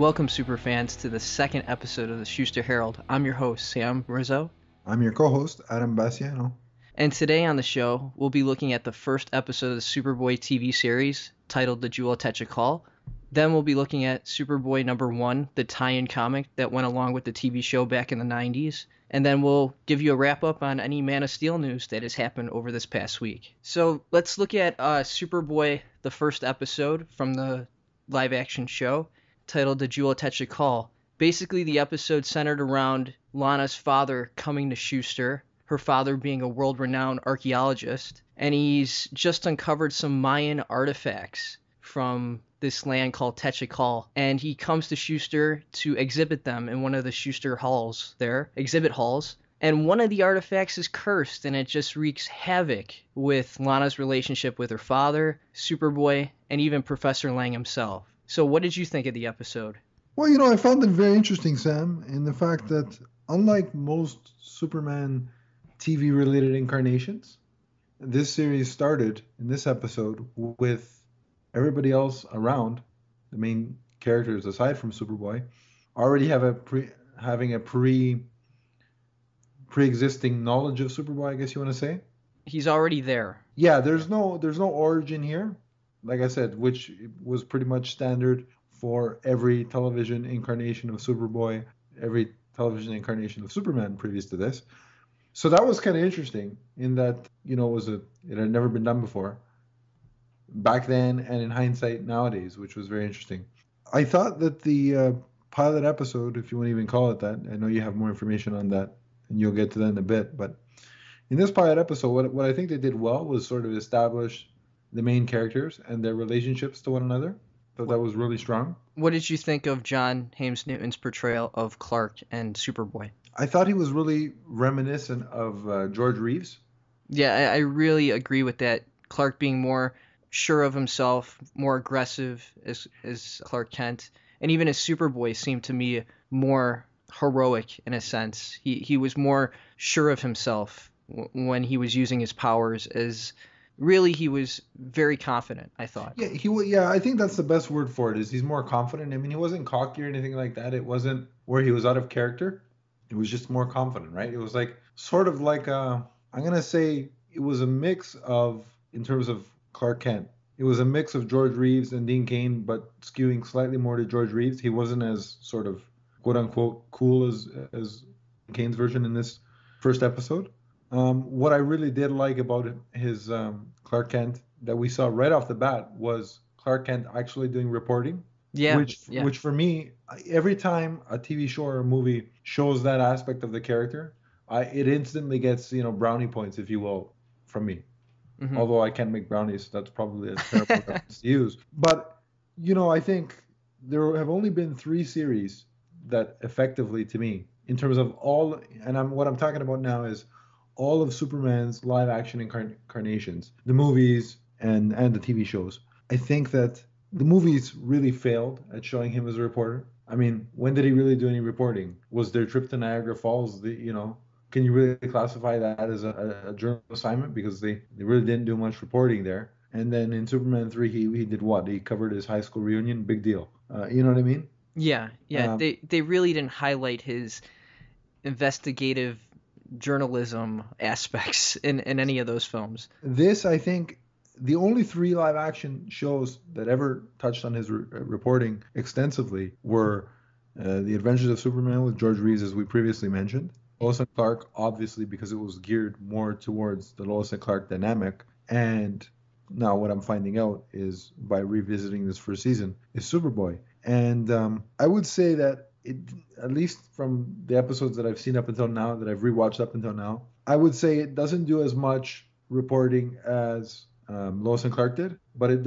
welcome superfans to the second episode of the Shuster Herald. I'm your host, Sam Rizzo. I'm your co-host, Adam Basciano. And today on the show, we'll be looking at the first episode of the Superboy TV series, titled The Jewel of Techacal. Then we'll be looking at Superboy number 1, the tie-in comic that went along with the TV show back in the 90s. And then we'll give you a wrap-up on any Man of Steel news that has happened over this past week. So let's look at Superboy, the first episode from the live-action show, titled The Jewel of Techacal. Basically, the episode centered around Lana's father coming to Shuster, her father being a world-renowned archaeologist, and he's just uncovered some Mayan artifacts from this land called Techacal, and he comes to Shuster to exhibit them in one of the Shuster halls there, exhibit halls, and one of the artifacts is cursed, and it just wreaks havoc with Lana's relationship with her father, Superboy, and even Professor Lang himself. So what did you think of the episode? Well, I found it very interesting, Sam, in the fact that unlike most Superman TV-related incarnations, this series started in this episode with everybody else around, the main characters aside from Superboy, already having a pre-existing knowledge of Superboy, I guess you want to say. He's already there. Yeah, there's no origin here, like I said, which was pretty much standard for every television incarnation of Superboy, every television incarnation of Superman previous to this. So that was kind of interesting in that, it had never been done before back then and in hindsight nowadays, which was very interesting. I thought that the pilot episode, if you want to even call it that, I know you have more information on that and you'll get to that in a bit, but in this pilot episode, what I think they did well was sort of establish the main characters and their relationships to one another. So that was really strong. What did you think of John Haymes Newton's portrayal of Clark and Superboy? I thought he was really reminiscent of George Reeves. Yeah, I really agree with that. Clark being more sure of himself, more aggressive as Clark Kent, and even as Superboy seemed to me more heroic in a sense. He was more sure of himself when he was using his powers, as really he was very confident, I thought. Yeah, I think that's the best word for it, is he's more confident. I mean, he wasn't cocky or anything like that. It wasn't where he was out of character. It was just more confident, right? It was sort of like I'm going to say it was a mix of, in terms of Clark Kent, it was a mix of George Reeves and Dean Cain, but skewing slightly more to George Reeves. He wasn't as sort of quote-unquote cool as Cain's version in this first episode. What I really did like about his Clark Kent that we saw right off the bat was Clark Kent actually doing reporting. Which for me, every time a TV show or a movie shows that aspect of the character, it instantly gets, brownie points, if you will, from me. Mm-hmm. Although I can't make brownies, so that's probably a terrible reference to use. But, I think there have only been 3 series that effectively, to me, in terms of all, and what I'm talking about now is all of Superman's live action incarnations, the movies and the TV shows. I think that the movies really failed at showing him as a reporter. I mean, when did he really do any reporting? Was their trip to Niagara Falls, can you really classify that as a journal assignment? Because they really didn't do much reporting there. And then in Superman 3, he did what? He covered his high school reunion. Big deal. You know what I mean? Yeah. They really didn't highlight his investigative journalism aspects in any of those films. This, I think, the only 3 live action shows that ever touched on his reporting extensively were The Adventures of Superman with George Reeves, as we previously mentioned. Lois and Clark, obviously, because it was geared more towards the Lois and Clark dynamic. And now what I'm finding out is, by revisiting this first season, is Superboy. And I would say that at least from the episodes that I've seen up until now, that I've rewatched up until now, I would say it doesn't do as much reporting as Lois and Clark did, but it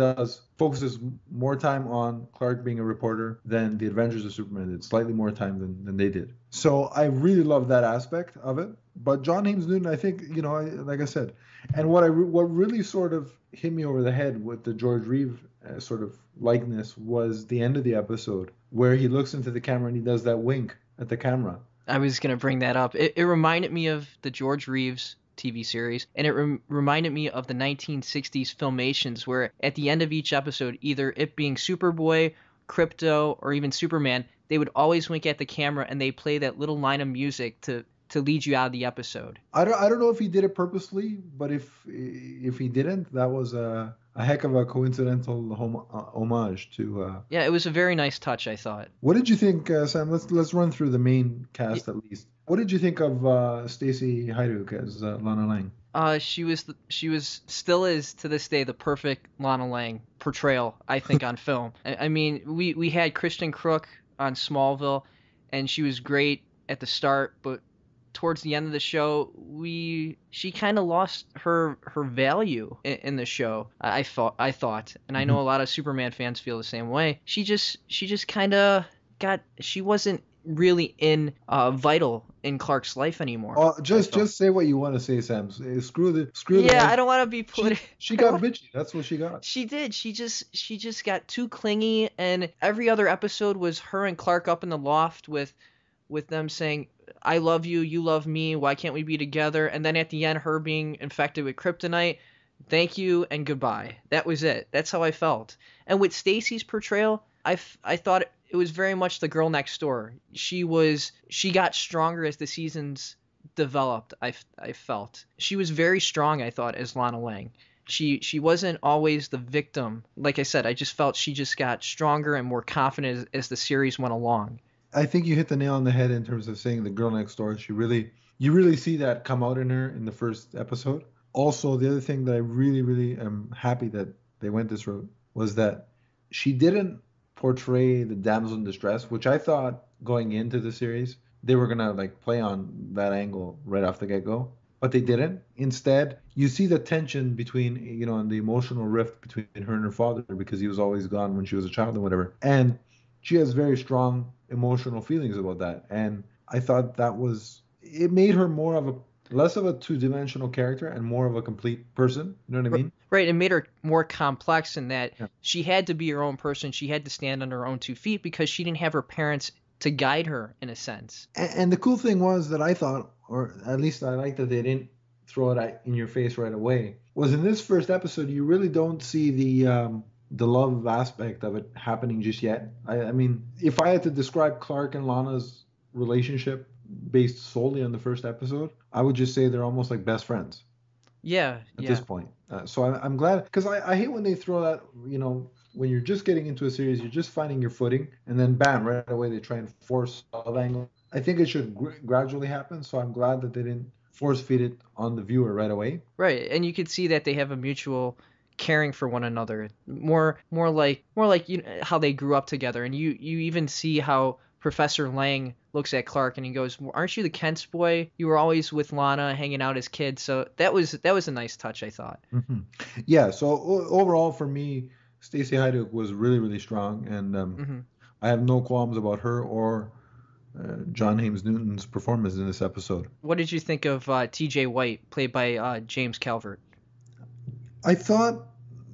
focuses more time on Clark being a reporter than the Adventures of Superman did, slightly more time than they did. So I really love that aspect of it. But John Haymes Newton, I think, like I said, and what really sort of hit me over the head with the George Reeves sort of likeness was the end of the episode, where he looks into the camera and he does that wink at the camera. I was going to bring that up. It reminded me of the George Reeves TV series, and it reminded me of the 1960s Filmations, where at the end of each episode, either it being Superboy Crypto, or even Superman, they would always wink at the camera and they play that little line of music to lead you out of the episode. I don't know if he did it purposely, but if he didn't, that was a heck of a coincidental homage to. Yeah, it was a very nice touch, I thought. What did you think, Sam? Let's run through the main cast at least. What did you think of Stacy Haiduk as Lana Lang? She was still is to this day the perfect Lana Lang portrayal, I think, on film. I mean, we had Kristen Crook on Smallville, and she was great at the start, but towards the end of the show, she kind of lost her value in the show. I thought, and I know a lot of Superman fans feel the same way. She just kind of she wasn't really vital in Clark's life anymore. Just say what you want to say, Sam. Screw the. Yeah, I don't want to be put. She got bitchy. That's what she got. She did. She just got too clingy, and every other episode was her and Clark up in the loft with them saying, I love you, you love me, why can't we be together? And then at the end, her being infected with kryptonite, thank you and goodbye. That was it. That's how I felt. And with Stacy's portrayal, I thought it was very much the girl next door. She got stronger as the seasons developed, I felt. She was very strong, I thought, as Lana Lang. She wasn't always the victim. Like I said, I just felt she just got stronger and more confident as the series went along. I think you hit the nail on the head in terms of saying the girl next door. You really see that come out in her in the first episode. Also, the other thing that I really, really am happy that they went this route was that she didn't portray the damsel in distress, which I thought going into the series they were gonna play on that angle right off the get-go, but they didn't. Instead, you see the tension between and the emotional rift between her and her father because he was always gone when she was a child and whatever, and she has very strong emotional feelings about that. And I thought it made her less of a two-dimensional character and more of a complete person. You know what I mean? Right. It made her more complex in that she had to be her own person. She had to stand on her own 2 feet because she didn't have her parents to guide her in a sense. And the cool thing was that I thought, or at least I liked that they didn't throw it in your face right away, was in this first episode, you really don't see the love aspect of it happening just yet. I mean, if I had to describe Clark and Lana's relationship based solely on the first episode, I would just say they're almost like best friends. Yeah. At this point. So I'm glad, because I hate when they throw that, when you're just getting into a series, you're just finding your footing, and then bam, right away they try and force a love angle. I think it should gradually happen, so I'm glad that they didn't force feed it on the viewer right away. Right, and you could see that they have a mutual caring for one another, more like how they grew up together, and you even see how Professor Lang looks at Clark and he goes, "Aren't you the Kent's boy? You were always with Lana, hanging out as kids." So that was a nice touch, I thought. Mm-hmm. Yeah. So overall, for me, Stacy Haiduk was really, really strong, and I have no qualms about her or John James Newton's performance in this episode. What did you think of T.J. White, played by James Calvert? I thought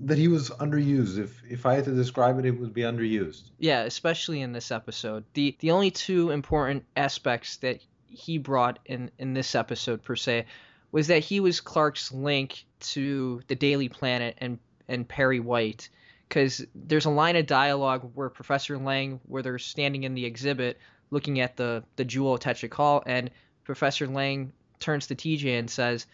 that he was underused. If I had to describe it, it would be underused. Yeah, especially in this episode. The only two important aspects that he brought in this episode per se was that he was Clark's link to the Daily Planet and Perry White, because there's a line of dialogue where Professor Lang, where they're standing in the exhibit looking at the Jewel of Techacal, and Professor Lang turns to TJ and says,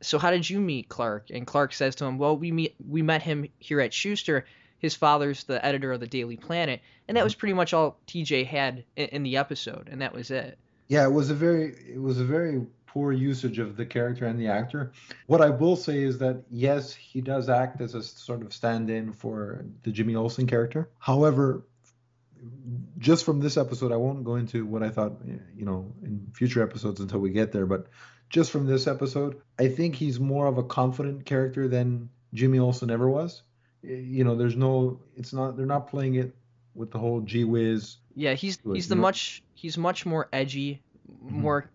"So how did you meet Clark?" And Clark says to him, "Well, we met him here at Shuster. His father's the editor of the Daily Planet." And that was pretty much all TJ had in the episode, and that was it. Yeah, it was a very poor usage of the character and the actor. What I will say is that yes, he does act as a sort of stand-in for the Jimmy Olsen character. However, just from this episode, I won't go into what I thought, in future episodes until we get there, but just from this episode, I think he's more of a confident character than Jimmy Olsen ever was. They're not playing it with the whole gee whiz. Yeah, he's much more edgy, more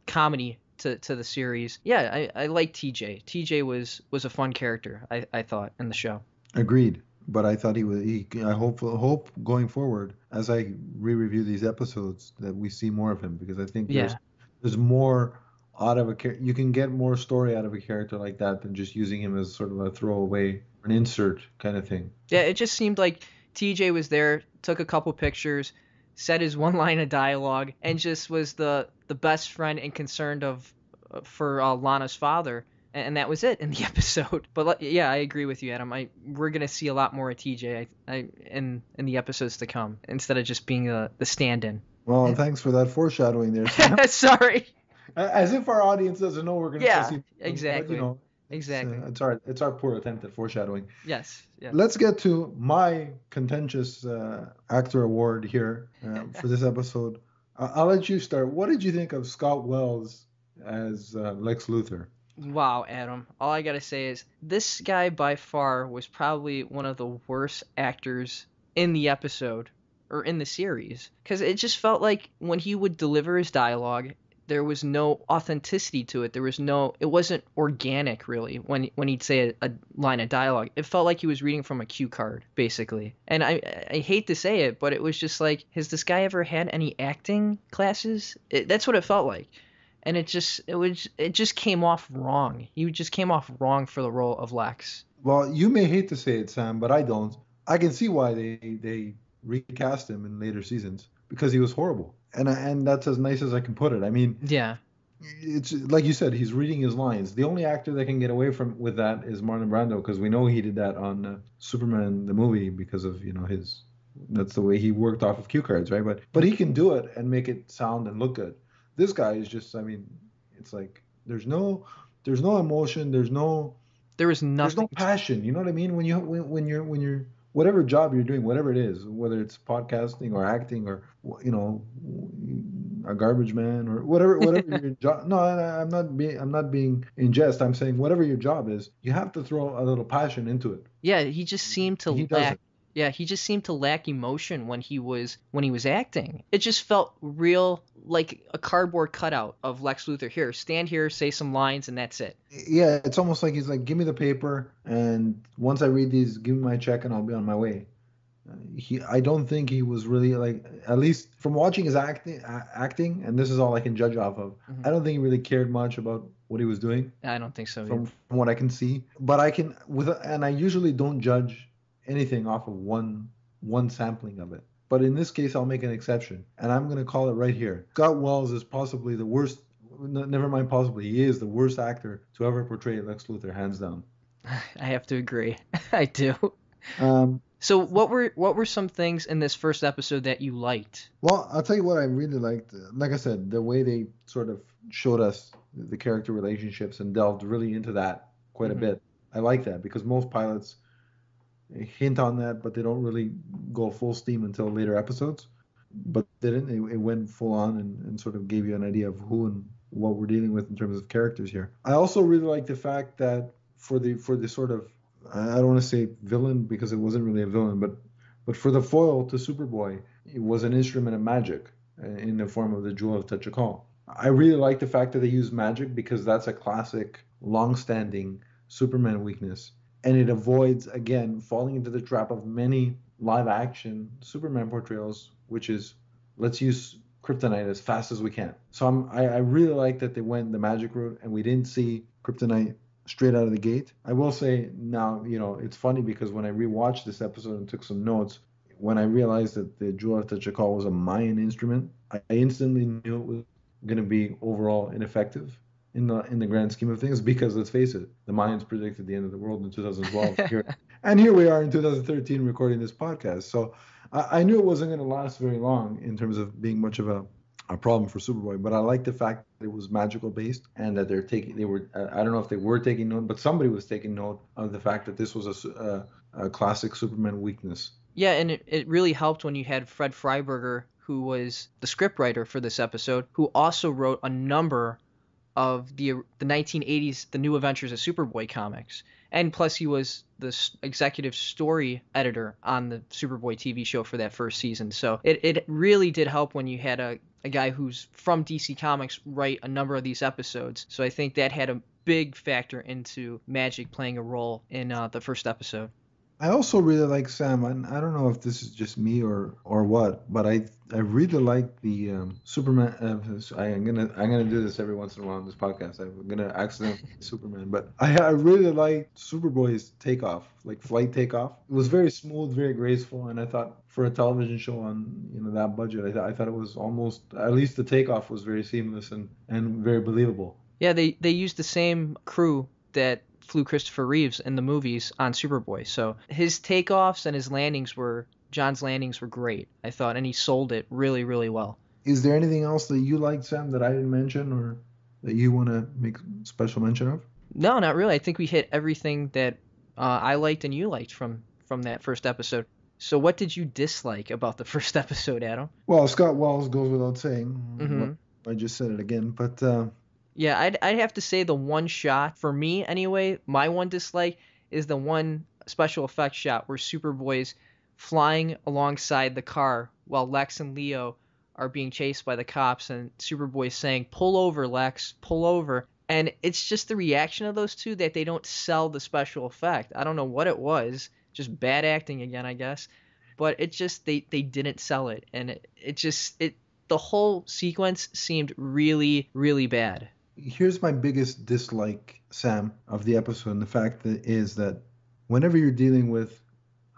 comedy to the series. Yeah, I like TJ. TJ was a fun character, I thought, in the show. Agreed. But I thought I hope going forward, as I re-review these episodes, that we see more of him, because I think there's more out of you can get more story out of a character like that than just using him as sort of a throwaway, an insert kind of thing. Yeah, it just seemed like TJ was there, took a couple pictures, said his one line of dialogue, and just was the best friend and concerned for Lana's father. And that was it in the episode. But yeah, I agree with you, Adam. We're gonna see a lot more of TJ in the episodes to come, instead of just being the stand-in. Well, thanks for that foreshadowing there, Sam. Sorry. As if our audience doesn't know we're gonna see. Exactly. But, exactly. It's our poor attempt at foreshadowing. Yes. Let's get to my contentious actor award here for this episode. I'll let you start. What did you think of Scott Wells as Lex Luthor? Wow, Adam. All I gotta say is this guy by far was probably one of the worst actors in the episode or in the series, because it just felt like when he would deliver his dialogue, there was no authenticity to it. It wasn't organic really when he'd say a line of dialogue. It felt like he was reading from a cue card, basically. And I hate to say it, but it was just like, has this guy ever had any acting classes? That's what it felt like. And it just came off wrong. He just came off wrong for the role of Lex. Well, you may hate to say it, Sam, but I don't. I can see why they recast him in later seasons, because he was horrible. And that's as nice as I can put it. I mean, yeah, it's like you said, he's reading his lines. The only actor that can get away with that is Marlon Brando, because we know he did that on Superman the movie because of that's the way he worked off of cue cards, right? But he can do it and make it sound and look good. This guy is just, I mean, it's like there's no emotion, there is nothing, there's no passion. You know what I mean? When you're whatever job you're doing, whatever it is, whether it's podcasting or acting or a garbage man or whatever your job. No, I'm not being in jest. I'm saying whatever your job is, you have to throw a little passion into it. Yeah, he just seemed to lack. Yeah, he just seemed to lack emotion when he was acting. It just felt real, like a cardboard cutout of Lex Luthor. Here, stand here, say some lines, and that's it. Yeah, it's almost like he's like, give me the paper, and once I read these, give me my check, and I'll be on my way. I don't think he was really, like, at least from watching his acting, and this is all I can judge off of. Mm-hmm. I don't think he really cared much about what he was doing. I don't think so. From what I can see, but I usually don't judge anything off of one sampling of it. But in this case, I'll make an exception, and I'm going to call it right here. Scott Wells is possibly the worst, never mind possibly, he is the worst actor to ever portray Lex Luthor, hands down. I have to agree. I do. So what were some things in this first episode that you liked? Well, I'll tell you what I really liked. Like I said, the way they sort of showed us the character relationships and delved really into that quite a bit. I like that, because most pilots hint on that, but they don't really go full steam until later episodes. But they didn't. It went full on and sort of gave you an idea of who and what we're dealing with in terms of characters here. I also really like the fact that for the sort of, I don't want to say villain, because it wasn't really a villain, but for the foil to Superboy, it was an instrument of magic in the form of the Jewel of Techacal. I really like the fact that they use magic, because that's a classic, long-standing Superman weakness. And it avoids, again, falling into the trap of many live-action Superman portrayals, which is, let's use kryptonite as fast as we can. So I really like that they went the magic route, and we didn't see kryptonite straight out of the gate. I will say now, it's funny, because when I rewatched this episode and took some notes, when I realized that the Jewel of Techacal was a Mayan instrument, I instantly knew it was going to be overall ineffective in the grand scheme of things, because let's face it, the Mayans predicted the end of the world in 2012. Here we are in 2013 recording this podcast. So I knew it wasn't going to last very long in terms of being much of a problem for Superboy, but I like the fact that it was magical based, and that they were I don't know if they were taking note, but somebody was taking note of the fact that this was a classic Superman weakness. Yeah, and it really helped when you had Fred Freiberger, who was the scriptwriter for this episode, who also wrote a number of the 1980s, the New Adventures of Superboy comics. And plus he was the executive story editor on the Superboy TV show for that first season. So it really did help when you had a guy who's from DC Comics write a number of these episodes. So I think that had a big factor into magic playing a role in the first episode. I also really like Sam, and I don't know if this is just me or what, but I really like the Superman. I'm gonna do this every once in a while on this podcast. I'm gonna accidentally say Superman, but I really like Superboy's takeoff, like flight takeoff. It was very smooth, very graceful, and I thought for a television show on that budget, I thought it was almost, at least the takeoff was very seamless and very believable. Yeah, they used the same crew that flew Christopher Reeves in the movies on Superboy. So his takeoffs and his John's landings were great, I thought, and he sold it really, really well. Is there anything else that you liked, Sam, that I didn't mention or that you want to make special mention of? No, not really. I think we hit everything that I liked and you liked from that first episode. So what did you dislike about the first episode, Adam? Well, Scott Wells goes without saying. Mm-hmm. I just said it again, but yeah, I'd have to say the one shot, for me anyway, my one dislike is the one special effects shot where Superboy's flying alongside the car while Lex and Leo are being chased by the cops, and Superboy's saying, "Pull over, Lex, pull over." And it's just the reaction of those two that they don't sell the special effect. I don't know what it was, just bad acting again, I guess. But it just, they didn't sell it, and the whole sequence seemed really, really bad. Here's my biggest dislike, Sam, of the episode, and the fact that is that whenever you're dealing with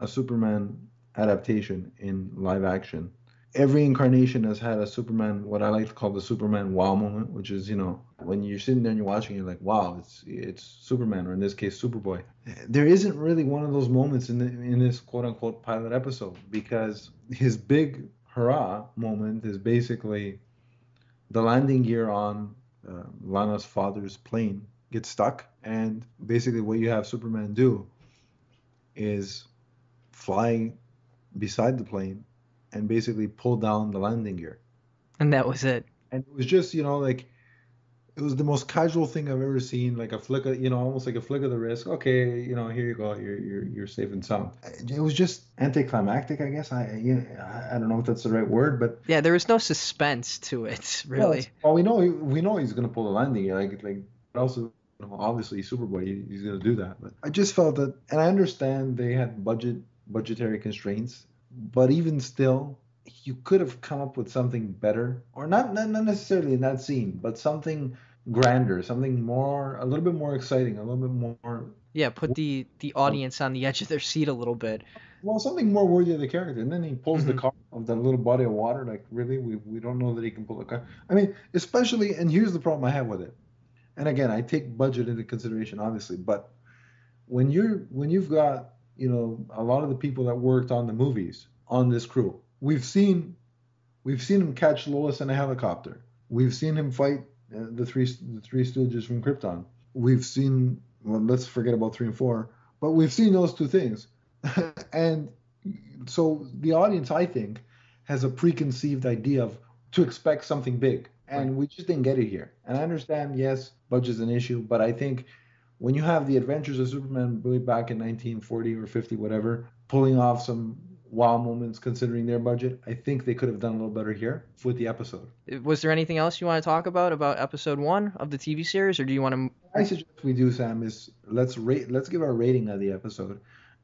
a Superman adaptation in live action, every incarnation has had a Superman, what I like to call the Superman wow moment, which is, when you're sitting there and you're watching, you're like, wow, it's Superman, or in this case, Superboy. There isn't really one of those moments in this quote unquote pilot episode, because his big hurrah moment is basically the landing gear on Lana's father's plane gets stuck, and basically what you have Superman do is fly beside the plane and basically pull down the landing gear. And that was it. And it was just, like, it was the most casual thing I've ever seen, like a flick of, almost like a flick of the wrist. Okay, here you go, you're safe and sound. It was just anticlimactic, I guess. I don't know if that's the right word, but yeah, there was no suspense to it, really. Well, we know he's gonna pull the landing gear, like also, obviously Superboy, he's gonna do that. But I just felt that, and I understand they had budgetary constraints, but even still, you could have come up with something better, or not necessarily in that scene, but something grander, something more, a little bit more exciting, a little bit more. Yeah, put the audience on the edge of their seat a little bit. Well, something more worthy of the character. And then he pulls the car of that little body of water. Like, really, we don't know that he can pull a car. I mean, especially, and here's the problem I have with it. And again, I take budget into consideration, obviously, but when you've got, a lot of the people that worked on the movies on this crew, we've seen him catch Lois in a helicopter. We've seen him fight the three Stooges from Krypton. We've seen, well, let's forget about 3 and 4, but we've seen those two things. And so the audience, I think, has a preconceived idea of to expect something big, and we just didn't get it here. And I understand, yes, budget's an issue, but I think when you have the Adventures of Superman way back in 1940 or 50, whatever, pulling off some wow moments considering their budget, I think they could have done a little better here with the episode. Was there anything else you want to talk about episode 1 of the TV series, or do you want to? I suggest we do, Sam, is let's give our rating of the episode,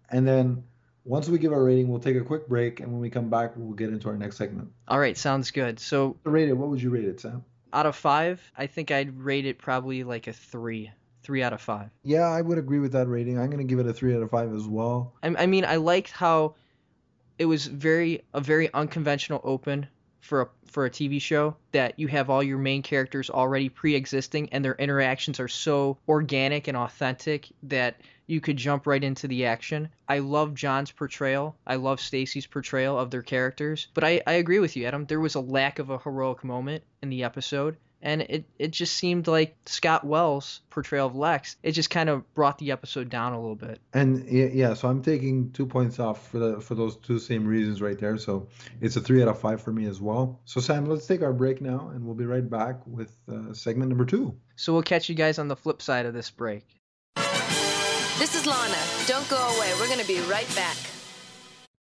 and then once we give our rating, we'll take a quick break, and when we come back, we'll get into our next segment. All right, sounds good. So, What would you rate it, Sam? Out of 5, I think I'd rate it probably like a 3. 3 out of 5. Yeah, I would agree with that rating. I'm going to give it a 3 out of 5 as well. I mean, I liked how it was a very unconventional open for a TV show, that you have all your main characters already pre-existing and their interactions are so organic and authentic that you could jump right into the action. I love John's portrayal. I love Stacy's portrayal of their characters. But I agree with you, Adam. There was a lack of a heroic moment in the episode. And it just seemed like Scott Wells' portrayal of Lex, it just kind of brought the episode down a little bit. And yeah, so I'm taking 2 points off for those two same reasons right there. So it's a 3 out of 5 for me as well. So Sam, let's take our break now, and we'll be right back with segment number 2. So we'll catch you guys on the flip side of this break. This is Lana. Don't go away. We're going to be right back.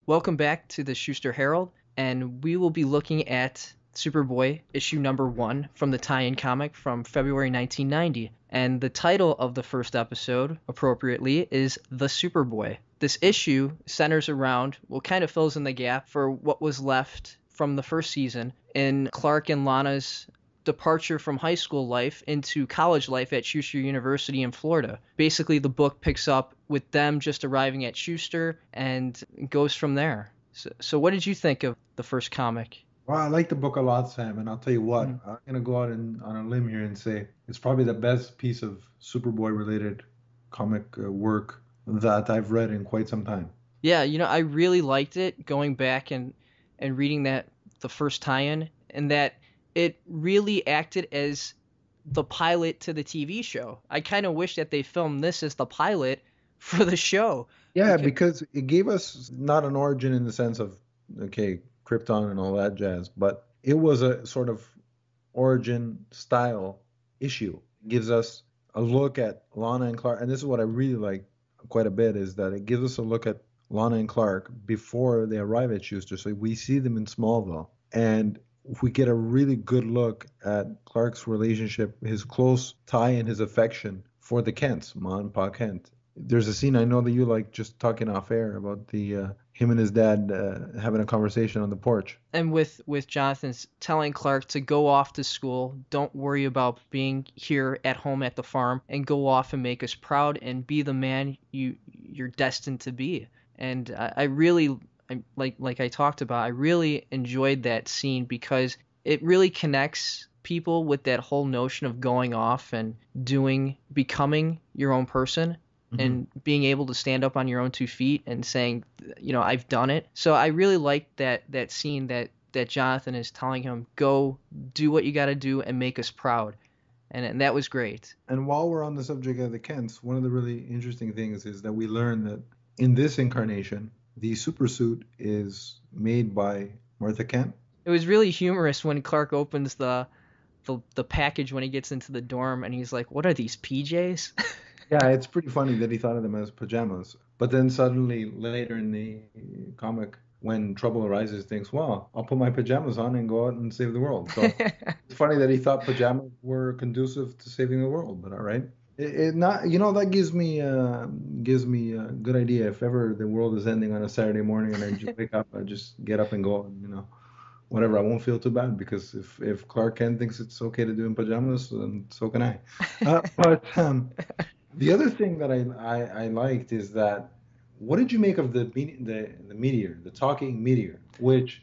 Welcome back to the Shuster Herald, and we will be looking at Superboy issue number 1 from the tie-in comic from February 1990. And the title of the first episode, appropriately, is The Superboy. this issue centers around, well, kind of fills in the gap for what was left from the first season in Clark and Lana's departure from high school life into college life at Shuster University in Florida. Basically, the book picks up with them just arriving at Shuster and goes from there. So what did you think of the first comic? Well, I like the book a lot, Sam, and I'll tell you what, I'm going to go out on a limb here and say it's probably the best piece of Superboy-related comic work that I've read in quite some time. Yeah, I really liked it going back and reading the first tie-in, and that it really acted as the pilot to the TV show. I kind of wish that they filmed this as the pilot for the show. Yeah, because it gave us not an origin in the sense of, okay, Krypton and all that jazz, but it was a sort of origin style issue. It gives us a look at Lana and Clark, and this is what I really like quite a bit, is that it gives us a look at Lana and Clark before they arrive at Shuster. So we see them in Smallville, and we get a really good look at Clark's relationship, his close tie and his affection for the Kents, Ma and Pa Kent. There's a scene I know that you like, just talking off air about the him and his dad having a conversation on the porch. And with Jonathan telling Clark to go off to school, don't worry about being here at home at the farm, and go off and make us proud and be the man you're destined to be. And I really, like I talked about, I really enjoyed that scene because it really connects people with that whole notion of going off and becoming your own person. And being able to stand up on your own 2 feet and saying, I've done it. So I really liked that scene that Jonathan is telling him, go do what you got to do and make us proud. And that was great. And while we're on the subject of the Kents, one of the really interesting things is that we learn that in this incarnation, the supersuit is made by Martha Kent. It was really humorous when Clark opens the package when he gets into the dorm, and he's like, what are these, PJs? Yeah, it's pretty funny that he thought of them as pajamas. But then suddenly, later in the comic, when trouble arises, thinks, well, I'll put my pajamas on and go out and save the world. So it's funny that he thought pajamas were conducive to saving the world, but all right. That gives me a good idea. If ever the world is ending on a Saturday morning and I just wake up, I just get up and go, whatever. I won't feel too bad, because if Clark Kent thinks it's okay to do in pajamas, then so can I. But the other thing that I liked is that, what did you make of the meteor, the talking meteor, which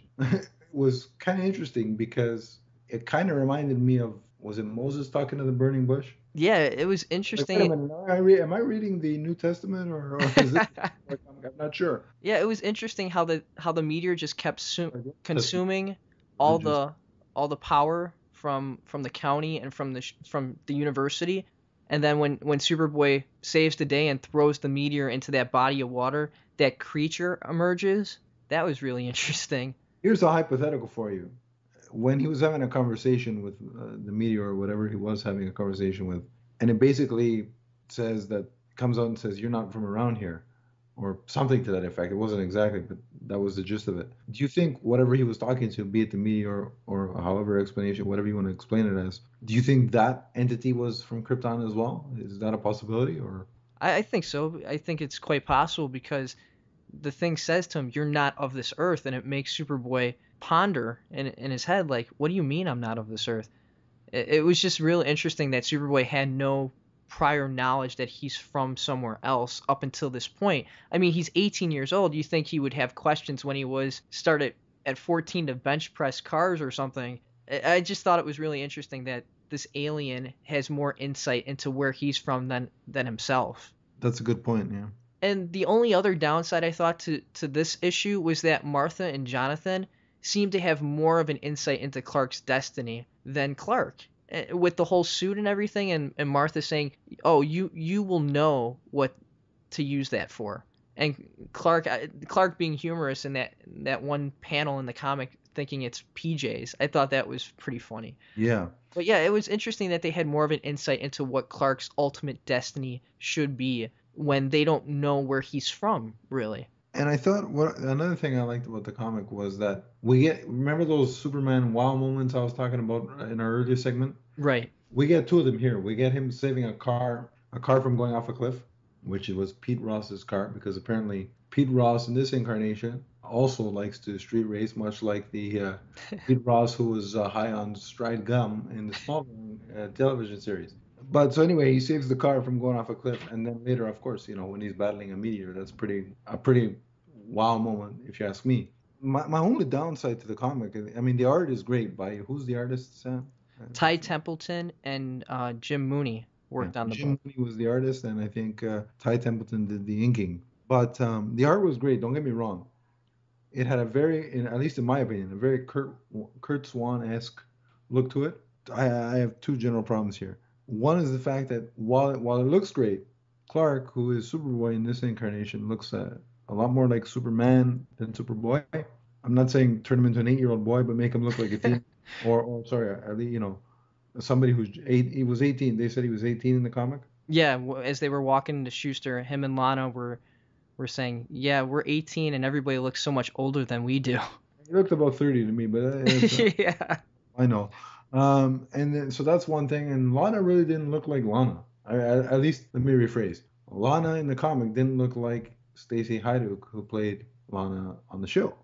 was kind of interesting because it kind of reminded me of, was it Moses talking to the burning bush? Yeah, it was interesting. Like, am I reading the New Testament or is it? I'm not sure. Yeah, it was interesting how the meteor just kept consuming all the power from the county and from the university. And then when Superboy saves the day and throws the meteor into that body of water, that creature emerges. That was really interesting. Here's a hypothetical for you. When he was having a conversation with the meteor or whatever he was having a conversation with, and it basically comes out and says, you're not from around here, or something to that effect. It wasn't exactly, but that was the gist of it. Do you think whatever he was talking to, be it the meteor or however explanation, whatever you want to explain it as, do you think that entity was from Krypton as well? Is that a possibility? Or I think so. I think it's quite possible, because the thing says to him, you're not of this earth, and it makes Superboy ponder in his head, like, what do you mean I'm not of this earth? It was just really interesting that Superboy had no prior knowledge that he's from somewhere else up until this point. I mean, he's 18 years old. You think he would have questions when he started at 14 to bench press cars or something. I just thought it was really interesting that this alien has more insight into where he's from than himself. That's a good point, yeah. And the only other downside I thought to this issue was that Martha and Jonathan seemed to have more of an insight into Clark's destiny than Clark. With the whole suit and everything, and Martha saying, oh, you will know what to use that for. And Clark being humorous in that one panel in the comic, thinking it's PJs. I thought that was pretty funny. Yeah. But yeah, it was interesting that they had more of an insight into what Clark's ultimate destiny should be when they don't know where he's from, really. And I thought another thing I liked about the comic was that remember those Superman wow moments I was talking about in our earlier segment? Right. We get two of them here. We get him saving a car from going off a cliff. which was Pete Ross's car, because apparently Pete Ross in this incarnation also likes to street race, much like the Pete Ross who was high on stride gum in the Smallville television series. But so anyway, he saves the car from going off a cliff, and then later, of course, when he's battling a meteor, that's a pretty wow moment, if you ask me. My only downside to the comic, I mean, the art is great. By who's the artist, Sam? Ty Templeton and Jim Mooney worked on the Jim book. Mooney was the artist, and I think Ty Templeton did the inking. But the art was great. Don't get me wrong. It had at least in my opinion, a very Kurt Swan-esque look to it. I have two general problems here. One is the fact that while it looks great, Clark, who is Superboy in this incarnation, looks a lot more like Superman than Superboy. I'm not saying turn him into an 8-year-old boy, but make him look like a teen, or sorry, at least somebody who's he was 18. They said he was 18 in the comic. Yeah, as they were walking to Shuster, him and Lana were saying, yeah, we're 18 and everybody looks so much older than we do. He looked about 30 to me, but yeah. I know. And then, so that's one thing. And Lana really didn't look like Lana. At least, let me rephrase. Lana in the comic didn't look like Stacy Haiduk, who played Lana on the show.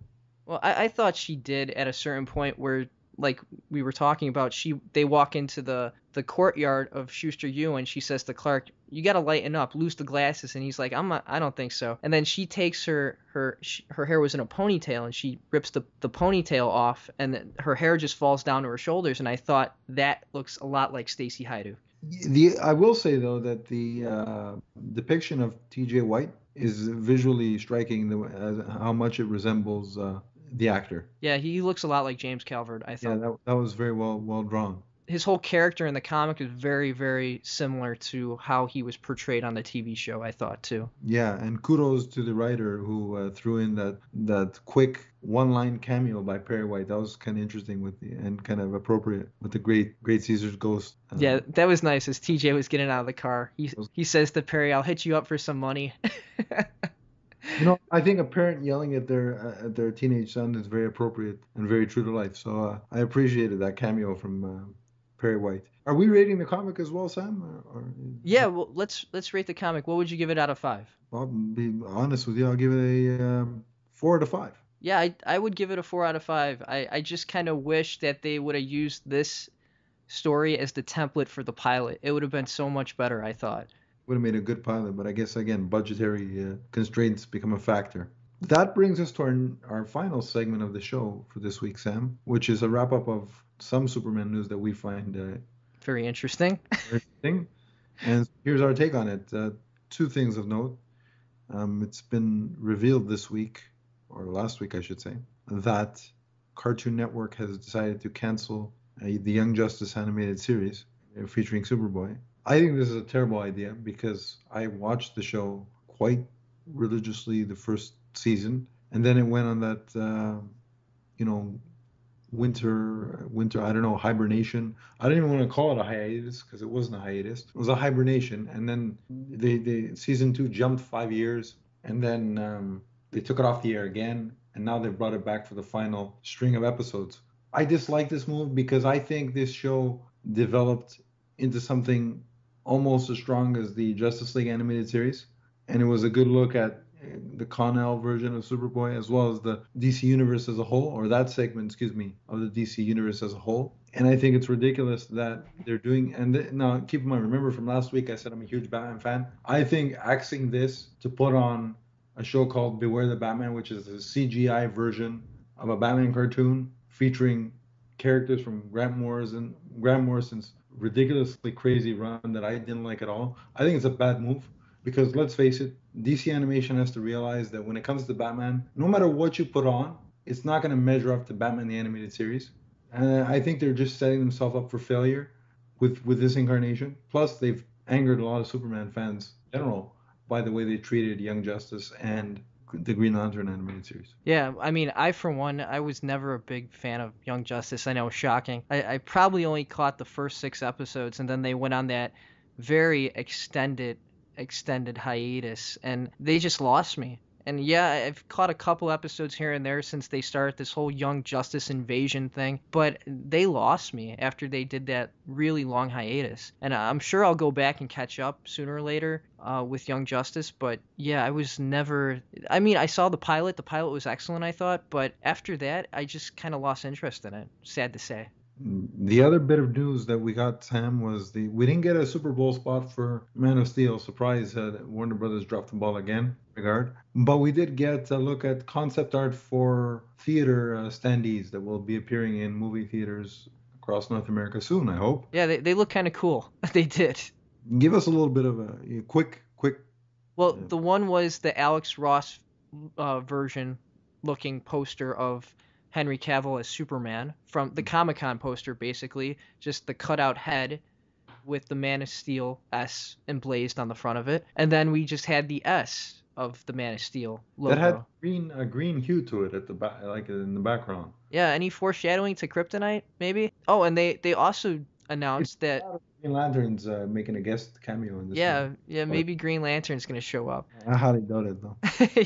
Well, I thought she did at a certain point where, like we were talking about, they walk into the courtyard of Shuster U, and she says to Clark, "You got to lighten up, lose the glasses." And he's like, I don't think so. And then she takes her hair was in a ponytail, and she rips the ponytail off, and then her hair just falls down to her shoulders. And I thought that looks a lot like Stacy Haiduk. I will say though that the depiction of T.J. White is visually striking, how much it resembles the actor. Yeah, he looks a lot like James Calvert, I thought. Yeah, that was very well drawn. His whole character in the comic is very, very similar to how he was portrayed on the TV show, I thought, too. Yeah, and kudos to the writer who threw in that quick one-line cameo by Perry White. That was kind of interesting and kind of appropriate with the great Caesar's ghost. Yeah, that was nice. As TJ was getting out of the car, he says to Perry, "I'll hit you up for some money." I think a parent yelling at their teenage son is very appropriate and very true to life. So I appreciated that cameo from Perry White. Are we rating the comic as well, Sam? Yeah, well, let's rate the comic. What would you give it out of 5? I'll be honest with you. I'll give it a 4 out of 5. Yeah, I would give it a 4 out of 5. I just kind of wish that they would have used this story as the template for the pilot. It would have been so much better, I thought. Would have made a good pilot, but I guess, again, budgetary constraints become a factor. That brings us to our final segment of the show for this week, Sam, which is a wrap-up of some Superman news that we find very interesting. And here's our take on it. 2 things of note. It's been revealed this week, or last week, I should say, that Cartoon Network has decided to cancel the Young Justice animated series featuring Superboy. I think this is a terrible idea because I watched the show quite religiously the first season, and then it went on that, winter, I don't know, hibernation. I don't even want to call it a hiatus because it wasn't a hiatus. It was a hibernation, and then the season 2 jumped 5 years, and then they took it off the air again, and now they've brought it back for the final string of episodes. I dislike this move because I think this show developed into something almost as strong as the Justice League animated series, and it was a good look at the Connell version of Superboy as well as the DC universe as a whole, or that segment, of the DC universe as a whole. And I think it's ridiculous that they're doing, now keep in mind, remember from last week I said I'm a huge Batman fan. I think axing this to put on a show called Beware the Batman, which is a CGI version of a Batman cartoon featuring characters from Grant Morrison's ridiculously crazy run that I didn't like at all. I think it's a bad move because, let's face it, DC Animation has to realize that when it comes to Batman, no matter what you put on, it's not going to measure up to Batman the Animated Series. And I think they're just setting themselves up for failure with this incarnation. Plus, they've angered a lot of Superman fans in general by the way they treated Young Justice and the Green Lantern animated series. Yeah, I mean, for one, I was never a big fan of Young Justice. I know, shocking. I probably only caught the first 6 episodes, and then they went on that very extended hiatus, and they just lost me. And yeah, I've caught a couple episodes here and there since they started this whole Young Justice invasion thing, but they lost me after they did that really long hiatus. And I'm sure I'll go back and catch up sooner or later with Young Justice, but yeah, I was never... I mean, I saw the pilot. The pilot was excellent, I thought, but after that, I just kind of lost interest in it. Sad to say. The other bit of news that we got, Sam, was we didn't get a Super Bowl spot for Man of Steel. Surprise, Warner Brothers dropped the ball again, regard. But we did get a look at concept art for theater standees that will be appearing in movie theaters across North America soon, I hope. Yeah, they look kind of cool. They did. Give us a little bit of a quick... Well, the one was the Alex Ross version looking poster of Henry Cavill as Superman from the Comic-Con poster, basically. Just the cutout head with the Man of Steel S emblazed on the front of it. And then we just had the S of the Man of Steel logo. That had a green hue to it at the back, like in the background. Yeah, any foreshadowing to Kryptonite, maybe? Oh, and they also announced that... Green Lantern's making a guest cameo in this one. Yeah, maybe Green Lantern's going to show up. I highly doubt it, though.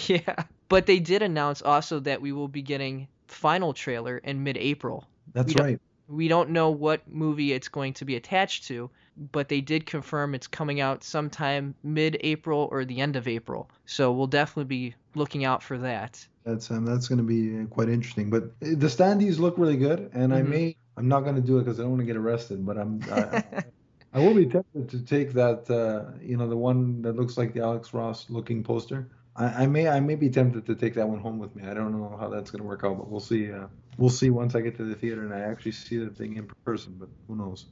Yeah. But they did announce also that we will be getting final trailer in mid-April. That's right. We don't know what movie it's going to be attached to, but they did confirm it's coming out sometime mid-April or the end of April. So we'll definitely be looking out for that. That's going to be quite interesting. But the standees look really good, and I'm not going to do it because I don't want to get arrested, but I will be tempted to take that, the one that looks like the Alex Ross looking poster. I may be tempted to take that one home with me. I don't know how that's going to work out, but we'll see. We'll see once I get to the theater and I actually see the thing in person. But who knows?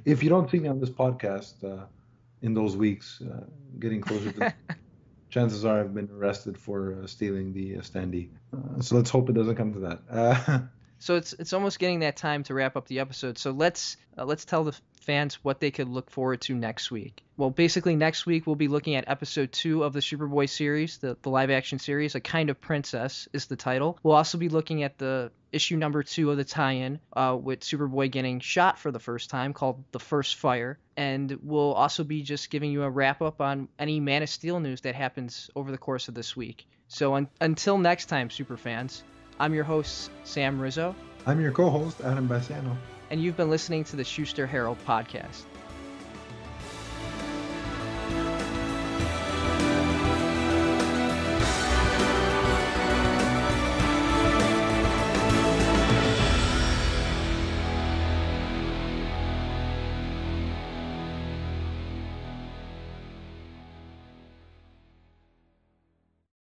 If you don't see me on this podcast in those weeks, getting closer to, chances are I've been arrested for stealing the standee. So let's hope it doesn't come to that. So it's almost getting that time to wrap up the episode. So let's tell the fans what they could look forward to next week. Well, basically next week we'll be looking at episode 2 of the Superboy series, the live action series. A Kind of Princess is the title. We'll also be looking at the issue number 2 of the tie-in with Superboy getting shot for the first time, called The First Fire. And we'll also be just giving you a wrap up on any Man of Steel news that happens over the course of this week. So until next time, superfans, I'm your host, Sam Rizzo. I'm your co-host, Adam Basciano. And you've been listening to the Shuster Herald podcast.